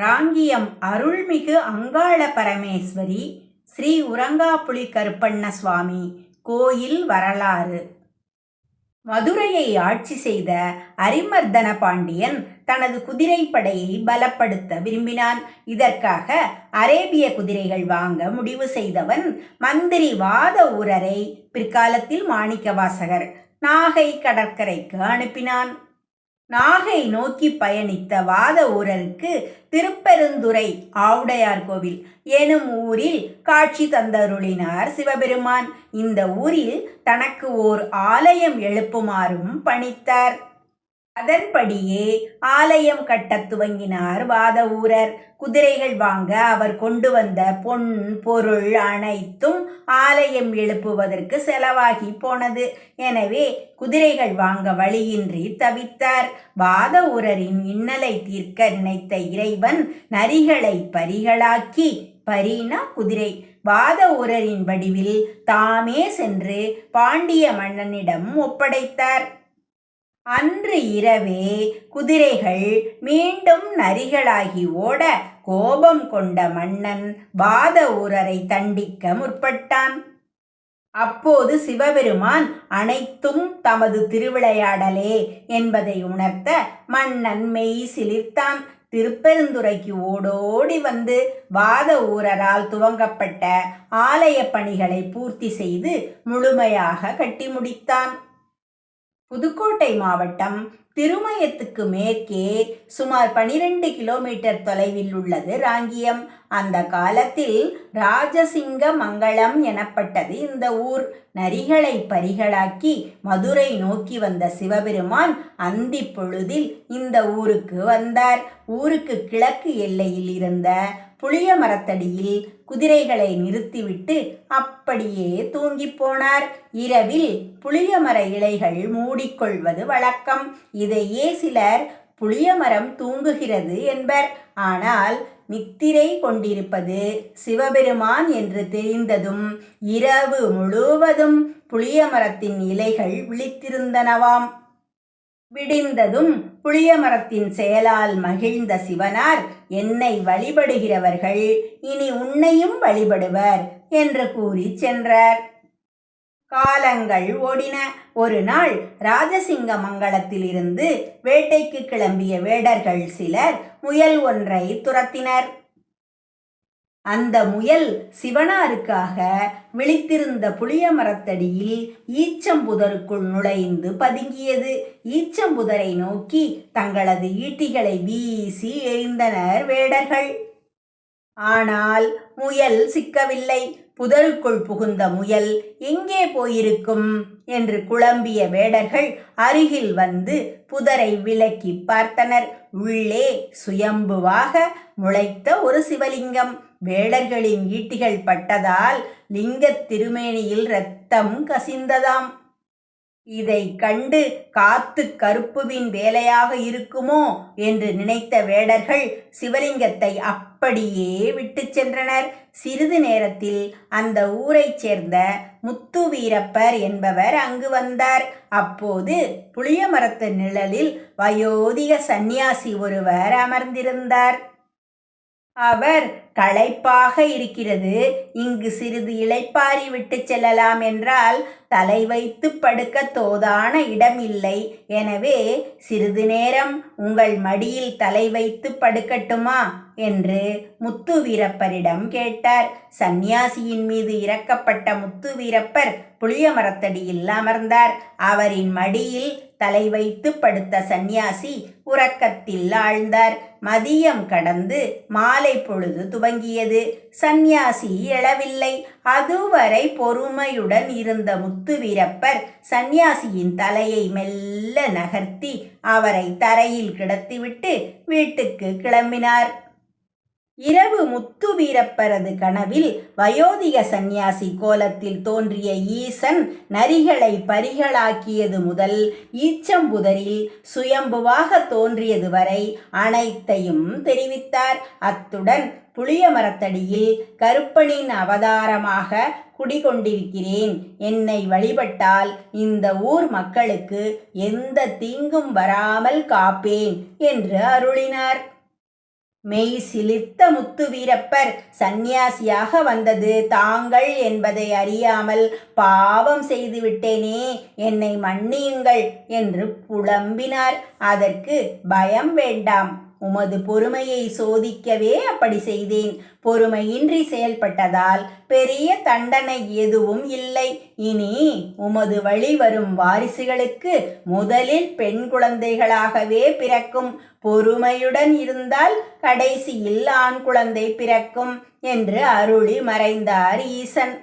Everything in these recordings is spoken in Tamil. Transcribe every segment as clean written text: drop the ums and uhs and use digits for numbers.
ராங்கியம் அருள்மிகு அங்காள பரமேஸ்வரி ஸ்ரீ உரங்காப்புலி கருப்பண்ண சுவாமி கோயில் வரலாறு. மதுரையை ஆட்சி செய்த அரிமர்தன பாண்டியன் தனது குதிரைப்படையை பலப்படுத்த விரும்பினான். இதற்காக அரேபிய குதிரைகள் வாங்க முடிவு செய்தவன் மந்திரி வாத ஊரரை, பிற்காலத்தில் மாணிக்கவாசகர், நாகை கடற்கரைக்கு அனுப்பினான். நாகை நோக்கி பயணித்த வாத ஊரருக்கு திருப்பெருந்துறை ஆவுடையார் கோவில் எனும் ஊரில் காட்சி தந்தருளினார் சிவபெருமான். இந்த ஊரில் தனக்கு ஓர் ஆலயம் எழுப்புமாறும் பணித்தார். அதன்படியே ஆலயம் கட்டத் துவங்கினார் வாத ஊரர். குதிரைகள் வாங்க அவர் கொண்டு வந்த பொன் பொருள் அனைத்தும் ஆலயம் எழுப்புவதற்கு செலவாகி போனது. எனவே குதிரைகள் வாங்க வழியின்றி தவித்தார். வாத ஊரரின் இன்னலை தீர்க்க நினைத்த இறைவன் நரிகளை பரிகளாக்கி, பரினா குதிரை, வாத ஊரரின் வடிவில் தாமே சென்று பாண்டிய மன்னனிடம் ஒப்படைத்தார். அன்று இரவே குதிரைகள் மீண்டும் நரிகளாகி ஓட கோபம் கொண்ட மன்னன் வாத ஊரரை தண்டிக்க முற்பட்டான். அப்போது சிவபெருமான் அனைத்தும் தமது திருவிளையாடலே என்பதை உணர்த்த மன்னன் மெய் சிலிர்த்தான். திருப்பெருந்துறைக்கு ஓடோடி வந்து வாத ஊரரால் துவங்கப்பட்ட ஆலய பணிகளை பூர்த்தி செய்து முழுமையாக கட்டி முடித்தான். புதுக்கோட்டை மாவட்டம் திருமயத்துக்கு மேற்கே சுமார் 12 கிலோமீட்டர் தொலைவில் உள்ளது ராங்கியம். அந்த காலத்தில் ராஜசிங்க மங்கலம் எனப்பட்டது இந்த ஊர். நரிகளை பரிகளாக்கி மதுரை நோக்கி வந்த சிவபெருமான் அந்தி பொழுதில் இந்த ஊருக்கு வந்தார். ஊருக்கு கிழக்கு எல்லையில் இருந்த புளிய மரத்தடியில் குதிரைகளை நிறுத்திவிட்டு அப்படியே தூங்கி போனார். இரவில் புளிய மர இலைகள் மூடிக்கொள்வது வழக்கம். இதையே சிலர் புளிய மரம் தூங்குகிறது என்பர். ஆனால் நித்திரை கொண்டிருப்பது சிவபெருமான் என்று தெரிந்ததும் இரவு முழுவதும் புளிய மரத்தின் இலைகள் விழித்திருந்தனவாம். விடிந்ததும் புளிய மரத்தின் செயலால் மகிழ்ந்த சிவனார், என்னை வழிபடுகிறவர்கள் இனி உன்னையும் வழிபடுவர் என்று கூறி சென்றார். காலங்கள் ஓடின. ஒரு நாள் ராஜசிங்க மங்கலத்திலிருந்து வேட்டைக்கு கிளம்பிய வேடர்கள் சிலர் முயல் ஒன்றை துரத்தினர். அந்த முயல் சிவனாருக்காக விழித்திருந்த புளிய மரத்தடியில் ஈச்சம்புதருக்குள் நுழைந்து பதுங்கியது. ஈச்சம்புதரை நோக்கி தங்களது ஈட்டிகளை வீசி எறிந்தனர் வேடர்கள். ஆனால் முயல் சிக்கவில்லை. புதருக்குள் புகுந்த முயல் எங்கே போயிருக்கும் என்று குழம்பிய வேடர்கள் அருகில் வந்து புதரை விலக்கி பார்த்தனர். உள்ளே சுயம்புவாக முளைத்த ஒரு சிவலிங்கம். வேடர்களின் ஈட்டிகள் பட்டதால் லிங்கத் திருமேனியில் இரத்தம் கசிந்ததாம். இதை கண்டு காத்து கருப்புவின் வேலையாக இருக்குமோ என்று நினைத்த வேடர்கள் சிவலிங்கத்தை அப்படியே விட்டு சென்றனர். சிறிது நேரத்தில் அந்த ஊரைச் சேர்ந்த முத்து வீரப்பர் என்பவர் அங்கு வந்தார். அப்போது புளிய மரத்து நிழலில் வயோதிக சந்நியாசி ஒருவர் அமர்ந்திருந்தார். அவர், களைப்பாக இருக்கிறது, இங்கு சிறிது இளைப்பாரி விட்டு செல்லலாம் என்றால் தலை வைத்து படுக்க தோதான இடம் இல்லை. எனவே சிறிது நேரம் உங்கள் மடியில் தலை வைத்து படுக்கட்டுமா என்று முத்து வீரப்பரிடம் கேட்டார். சந்நியாசியின் மீது இறக்கப்பட்ட முத்து வீரப்பர் புளிய மரத்தடியில் அமர்ந்தார். அவரின் மடியில் தலை வைத்து படுத்த சந்நியாசி உறக்கத்தில் ஆழ்ந்தார். மதியம் கடந்து மாலை பொழுது துவங்கியது. சந்நியாசி எழவில்லை. அதுவரை பொறுமையுடன் இருந்த முத்து வீரப்பர் சந்நியாசியின் தலையை மெல்ல நகர்த்தி அவரை தரையில் கிடத்திவிட்டு வீட்டுக்கு கிளம்பினார். இரவு முத்து வீரப்பரது கனவில் வயோதிக சந்நியாசி கோலத்தில் தோன்றிய ஈசன் நரிகளை பரிகளாக்கியது முதல் ஈச்சம்புதரில் சுயம்புவாக தோன்றியது வரை அனைத்தையும் தெரிவித்தார். அத்துடன் புளிய மரத்தடியில் கருப்பனின் அவதாரமாக குடிகொண்டிருக்கிறேன். என்னை வழிபட்டால் இந்த ஊர் மக்களுக்கு எந்த தீங்கும் வராமல் காப்பேன் என்று அருளினார். மெய் சிலிர்த்த முத்து வீரப்பர், சந்நியாசியாக வந்தது தாங்கள் என்பதை அறியாமல் பாவம் செய்து விட்டேனே, என்னை மன்னியுங்கள் என்று புலம்பினார். அதற்கு பயம் வேண்டாம், உமது பொறுமையை சோதிக்கவே அப்படி செய்தேன். பொறுமையின்றி செயல்பட்டதால் பெரிய தண்டனை எதுவும் இல்லை. இனி உமது வழி வரும் வாரிசுகளுக்கு முதலில் பெண் குழந்தைகளாகவே பிறக்கும். பொறுமையுடன் இருந்தால் கடைசியில் ஆண் குழந்தை பிறக்கும் என்று அருளி மறைந்தார் ஈசன்.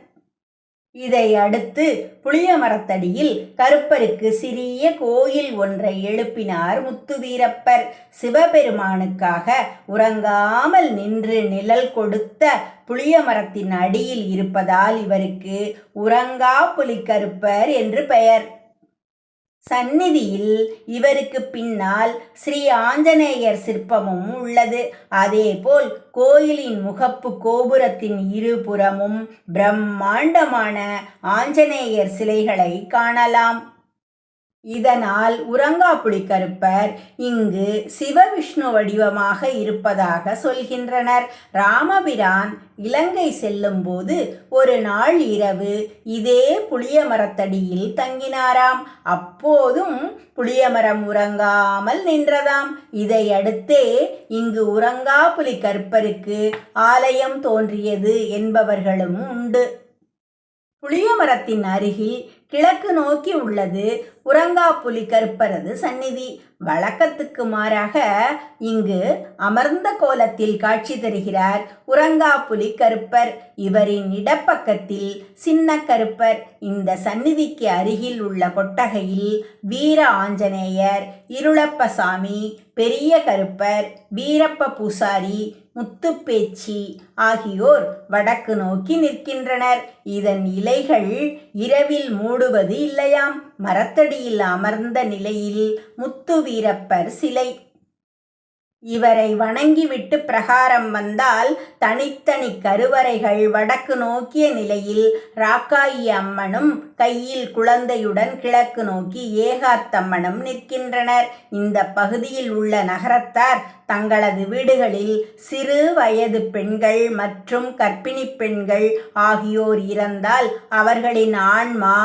இதை அடுத்து புளிய மரத்தடியில் கருப்பருக்கு சிறிய கோயில் ஒன்றை எழுப்பினார் முத்துவீரப்பர். சிவபெருமானுக்காக உறங்காமல் நின்று நிழல் கொடுத்த புளிய மரத்தின் அடியில் இருப்பதால் இவருக்கு உறங்கா புலிக்கருப்பர் என்று பெயர். சந்நிதியில் இவருக்கு பின்னால் ஸ்ரீ ஆஞ்சநேயர் சிற்பமும் உள்ளது. அதேபோல் கோயிலின் முகப்பு கோபுரத்தின் இருபுறமும் பிரம்மாண்டமான ஆஞ்சநேயர் சிலைகளை காணலாம். இதனால் உறங்காப்புலிக்கருப்பர் இங்கு சிவவிஷ்ணு வடிவமாக இருப்பதாக சொல்கின்றனர். ராமபிரான் இலங்கை செல்லும்போது ஒரு நாள் இரவு இதே புளிய மரத்தடியில் தங்கினாராம். அப்போதும் புளியமரம் உறங்காமல் நின்றதாம். இதையடுத்தே இங்கு உறங்காப்புலிக்கருப்பருக்கு ஆலயம் தோன்றியது என்பவர்களும் உண்டு. புளியமரத்தின் அருகில் கிழக்கு நோக்கி உள்ளது உறங்காப்புலிக்கருப்பரது சந்நிதி. வழக்கத்துக்கு மாறாக இங்கு அமர்ந்த கோலத்தில் காட்சி தருகிறார் உறங்காப்புலிக்கருப்பர். இவரின் இடப்பக்கத்தில் சின்ன கருப்பர். இந்த சந்நிதிக்கு அருகில் உள்ள கொட்டகையில் வீர ஆஞ்சநேயர், இருளப்பசாமி, பெரிய கருப்பர், வீரப்ப பூசாரி, முத்துப்பேச்சி ஆகியோர் வடக்கு நோக்கி நிற்கின்றனர். இதன் இலைகள் இரவில் மூடுவது இல்லையாம். மரத்தடியில் அமர்ந்த நிலையில் முத்துவீரப்பர் சிலை. இவரை வணங்கிவிட்டு பிரகாரம் வந்தால் தனித்தனி கருவறைகள் வடக்கு நோக்கிய நிலையில் ராக்காயி அம்மனும் கையில் குழந்தையுடன் கிழக்கு நோக்கி ஏகாத்தம்மனும் நிற்கின்றனர். இந்த பகுதியில் உள்ள நகரத்தார் தங்களது வீடுகளில் சிறு வயது பெண்கள் மற்றும் கர்ப்பிணி பெண்கள் ஆகியோர் இறந்தால் அவர்களின் ஆன்மா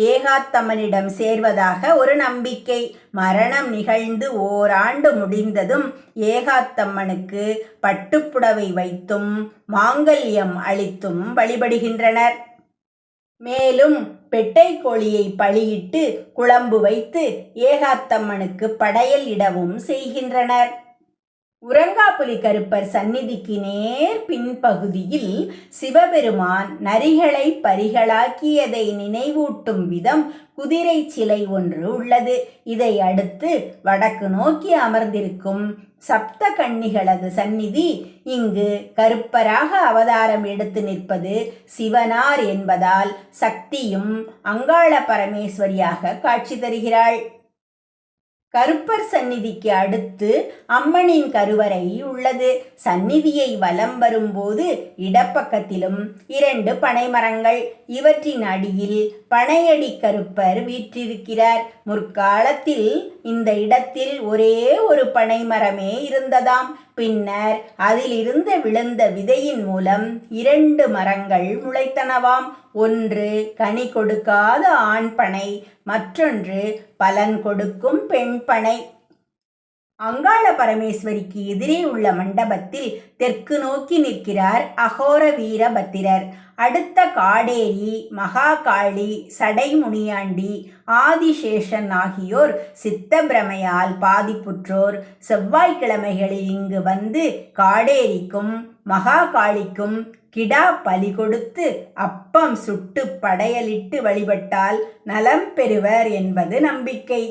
ஏகாத்தம்மனிடம் சேர்வதாக ஒரு நம்பிக்கை. மரணம் நிகழ்ந்து ஓராண்டு முடிந்ததும் ஏகாத்தம்மனுக்கு பட்டுப்புடவை வைத்தும் மாங்கல்யம் அளித்தும் வழிபடுகின்றனர். மேலும் பெட்டை கோழியை பலியிட்டு குழம்பு வைத்து ஏகாத்தம்மனுக்கு படையல் இடவும் செய்கின்றனர். உறங்காப்புலிக்கருப்பர் சந்நிதிக்கு நேர் பின்பகுதியில் சிவபெருமான் நரிகளை பரிகளாக்கியதை நினைவூட்டும் விதம் குதிரை சிலை ஒன்று உள்ளது. இதை அடுத்து வடக்கு நோக்கி அமர்ந்திருக்கும் சப்த கன்னிகளது சந்நிதி. இங்கு கருப்பராக அவதாரம் எடுத்து நிற்பது சிவனார் என்பதால் சக்தியும் அங்காள பரமேஸ்வரியாக காட்சி தருகிறாள். கருப்பர் சந்நிதிக்கு அடுத்து அம்மனின் கருவறை உள்ளது. சந்நிதியை வலம் வரும்போது இடப்பக்கத்திலும் 2 பனைமரங்கள். இவற்றின் அடியில் பனையடி கருப்பர் வீற்றிருக்கிறார். முற்காலத்தில் இந்த இடத்தில் ஒரே ஒரு பனைமரமே இருந்ததாம். பின்னர் அதிலிருந்து விழுந்த விதையின் மூலம் 2 மரங்கள் முளைத்தனவாம். ஒன்று கனி கொடுக்காத ஆண் பனை, மற்றொன்று பலன் கொடுக்கும் பெண் பனை. அங்காள பரமேஸ்வரிக்கு எதிரே உள்ள மண்டபத்தில் தெற்கு நோக்கி நிற்கிறார் அகோர வீரபத்திரர். அடுத்த காடேரி, மகாகாளி, சடைமுனியாண்டி, ஆதிசேஷன் ஆகியோர் சித்தப்பிரமையால் பாதிப்புற்றோர் செவ்வாய்க்கிழமைகளில் இங்கு வந்து காடேரிக்கும் மகாகாளிக்கும் கிடா பலி கொடுத்து அப்பம் சுட்டு படையலிட்டு வழிபட்டால் நலம் பெறுவர் என்பது நம்பிக்கை.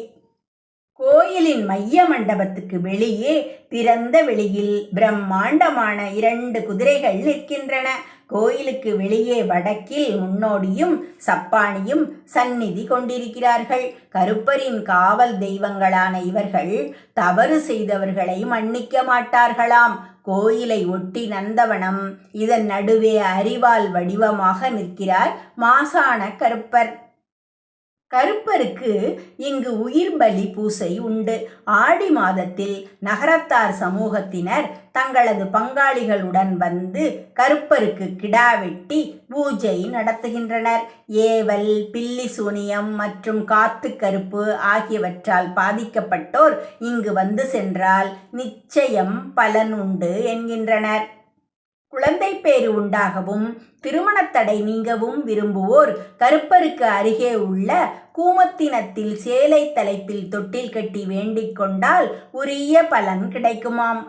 கோயிலின் மைய மண்டபத்துக்கு வெளியே திறந்த வெளியில் பிரம்மாண்டமான 2 குதிரைகள் நிற்கின்றன. கோயிலுக்கு வெளியே வடக்கில் முன்னோடியும் சப்பானியும் சந்நிதி கொண்டிருக்கிறார்கள். கருப்பரின் காவல் தெய்வங்களான இவர்கள் தவறு செய்தவர்களை மன்னிக்க மாட்டார்களாம். கோயிலை ஒட்டி நந்தவனம். இதன் நடுவே அரிவாள் வடிவமாக நிற்கிறார் மாசான கருப்பர். கருப்பருக்கு இங்கு உயிர் பலி பூசை உண்டு. ஆடி மாதத்தில் நகரத்தார் சமூகத்தினர் தங்களது பங்காளிகளுடன் வந்து கருப்பருக்கு கிடா வெட்டி பூஜை நடத்துகின்றனர். ஏவல், பில்லி சூனியம் மற்றும் காத்து கருப்பு ஆகியவற்றால் பாதிக்கப்பட்டோர் இங்கு வந்து சென்றால் நிச்சயம் பலன் உண்டு என்கின்றனர். குழந்தை பேறு உண்டாகவும் திருமணத்தடை நீங்கவும் விரும்புவோர் கருப்பருக்கு அருகே உள்ள கூமத்தினத்தில் சேலை தலைப்பில் தொட்டில் கட்டி வேண்டிக் கொண்டால் உரிய பலன் கிடைக்குமாம்.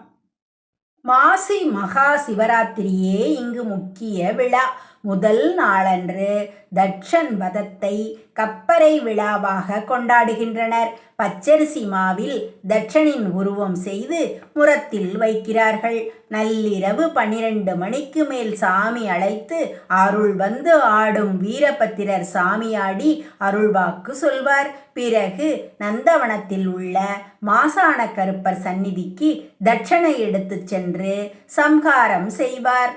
மாசி மகா சிவராத்திரியே இங்கு முக்கிய விழா. முதல் நாளன்று தட்சன் வதத்தை கப்பரை விழாவாக கொண்டாடுகின்றனர். பச்சரிசி மாவில் தட்சனின் உருவம் செய்து முரத்தில் வைக்கிறார்கள். நள்ளிரவு 12 மணிக்கு மேல் சாமி அழைத்து அருள் வந்து ஆடும் வீரபத்திரர் சாமியாடி அருள்வாக்கு சொல்வார். பிறகு நந்தவனத்தில் உள்ள மாசான கருப்பர் சந்நிதிக்கு தட்சனை எடுத்துச் சென்று சம்ஹாரம் செய்வார்.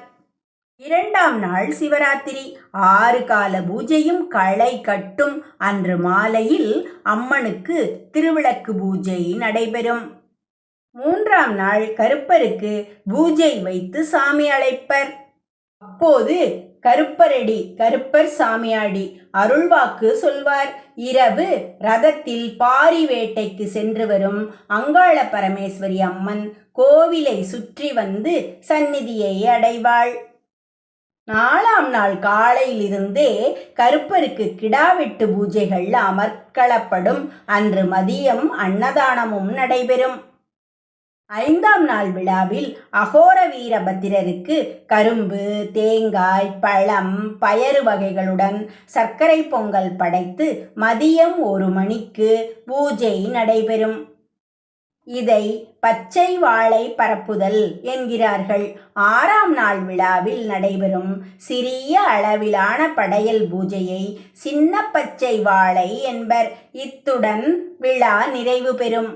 2ஆம் நாள் சிவராத்திரி. 6 கால பூஜையும் களை கட்டும். அன்று மாலையில் அம்மனுக்கு திருவிளக்கு பூஜை நடைபெறும். 3ஆம் நாள் கருப்பருக்கு பூஜை வைத்து சாமி அழைப்பர். அப்போது கருப்பரடி கருப்பர் சாமியாடி அருள்வாக்கு சொல்வார். இரவு ரதத்தில் பாரி வேட்டைக்கு சென்று வரும் அங்காள பரமேஸ்வரி அம்மன் கோவிலை சுற்றி வந்து சந்நிதியை அடைவாள். 4ஆம் நாள் காலையிலிருந்தே கருப்பருக்கு கிடாவெட்டு பூஜைகள் அமர்க்களப்படும். அன்று மதியம் அன்னதானமும் நடைபெறும். 5ஆம் நாள் விழாவில் அகோர வீரபத்திரருக்கு கரும்பு, தேங்காய், பழம், பயறு வகைகளுடன் சர்க்கரை பொங்கல் படைத்து மதியம் 1 மணிக்கு பூஜை நடைபெறும். இதை பச்சை வாழை பரப்புதல் என்கிறார்கள். 6ஆம் நாள் விழாவில் நடைபெறும் சிறிய அளவிலான படையல் பூஜையை சின்ன பச்சை வாழை என்பர். இத்துடன் விழா நிறைவு பெறும்.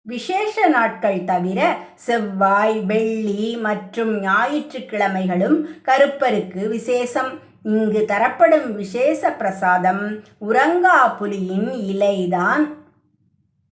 விசேஷ நாட்கள் தவிர செவ்வாய், வெள்ளி மற்றும் ஞாயிற்றுக்கிழமைகளும் கருப்பருக்கு விசேஷம். இங்கு தரப்படும் விசேஷ பிரசாதம் உறங்கா புலியின் இலைதான்.